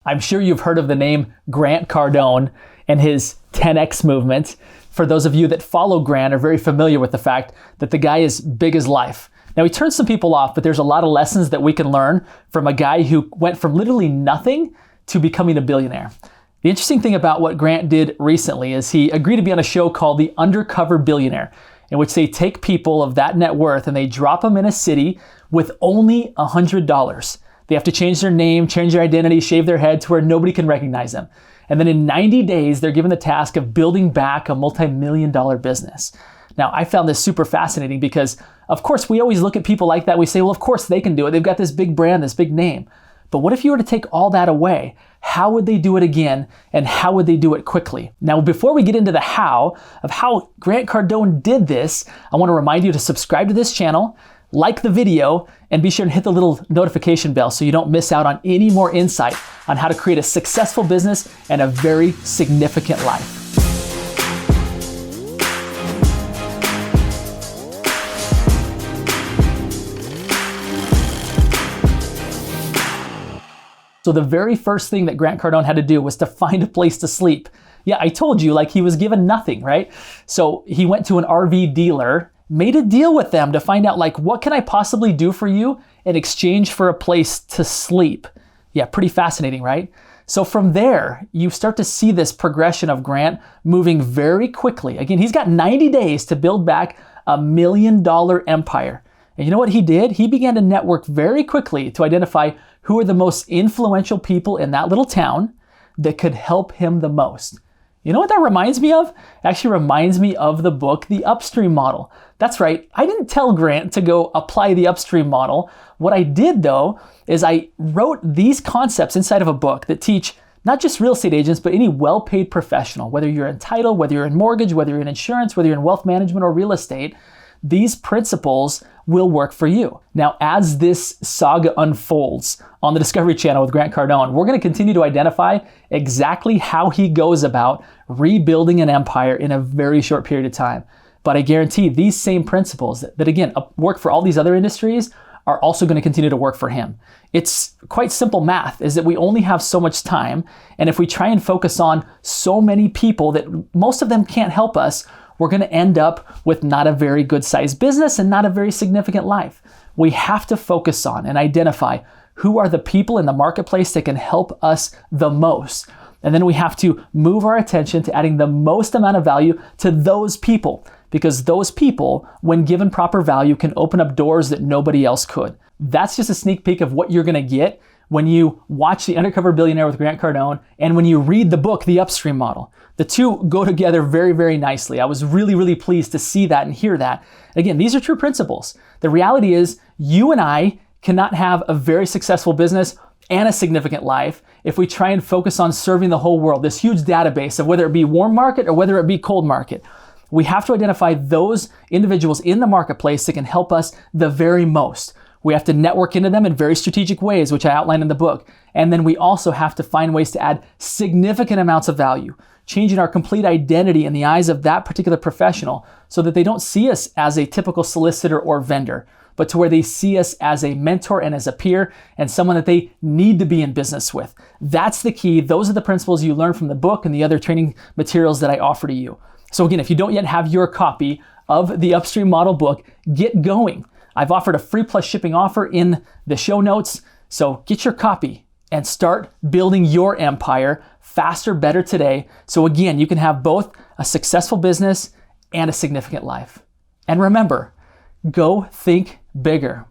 I'm sure you've heard of the name Grant Cardone and his 10X movement. For those of you that follow Grant are very familiar with the fact that the guy is big as life. Now, he turns some people off, but there's a lot of lessons that we can learn from a guy who went from literally nothing to becoming a billionaire. The interesting thing about what Grant did recently is he agreed to be on a show called the Undercover Billionaire, in which they take people of that net worth and they drop them in a city with only $100. They have to change their name, change their identity, shave their head to where nobody can recognize them. And then in 90 days, they're given the task of building back a multi-million-dollar business. Now, I found this super fascinating because, of course, we always look at people like that. We say, well, of course they can do it. They've got this big brand, this big name. But what if you were to take all that away? How would they do it again? And how would they do it quickly? Now, before we get into the how of how Grant Cardone did this, I want to remind you to subscribe to this channel, like the video, and be sure to hit the little notification bell so you don't miss out on any more insight on how to create a successful business and a very significant life. So the very first thing that Grant Cardone had to do was to find a place to sleep. Yeah, I told you, like, he was given nothing, right? So he went to an RV dealer, made a deal with them to find out, like, what can I possibly do for you in exchange for a place to sleep? Yeah, pretty fascinating, right? So from there, you start to see this progression of Grant moving very quickly. Again, he's got 90 days to build back $1 million empire. And you know what he did? He began to network very quickly to identify who are the most influential people in that little town that could help him the most. You know what that reminds me of? It actually reminds me of the book, The Upstream Model. That's right, I didn't tell Grant to go apply the Upstream Model. What I did though, is I wrote these concepts inside of a book that teach not just real estate agents, but any well-paid professional, whether you're in title, whether you're in mortgage, whether you're in insurance, whether you're in wealth management or real estate, these principles will work for you. Now, as this saga unfolds on the Discovery Channel with Grant Cardone, we're going to continue to identify exactly how he goes about rebuilding an empire in a very short period of time. But I guarantee these same principles that again, work for all these other industries are also going to continue to work for him. It's quite simple math, is that we only have so much time. And if we try and focus on so many people that most of them can't help us, we're going to end up with not a very good sized business and not a very significant life. We have to focus on and identify who are the people in the marketplace that can help us the most. And then we have to move our attention to adding the most amount of value to those people, because those people, when given proper value, can open up doors that nobody else could. That's just a sneak peek of what you're going to get when you watch The Undercover Billionaire with Grant Cardone and when you read the book, The Upstream Model. The two go together very, very nicely. I was really, really pleased to see that and hear that. Again, these are true principles. The reality is you and I cannot have a very successful business and a significant life if we try and focus on serving the whole world, this huge database of whether it be warm market or whether it be cold market. We have to identify those individuals in the marketplace that can help us the very most. We have to network into them in very strategic ways, which I outline in the book. And then we also have to find ways to add significant amounts of value, changing our complete identity in the eyes of that particular professional so that they don't see us as a typical solicitor or vendor, but to where they see us as a mentor and as a peer and someone that they need to be in business with. That's the key. Those are the principles you learn from the book and the other training materials that I offer to you. So again, if you don't yet have your copy of the Upstream Model book, get going. I've offered a free plus shipping offer in the show notes. So get your copy and start building your empire faster, better today. So again, you can have both a successful business and a significant life. And remember, go think bigger.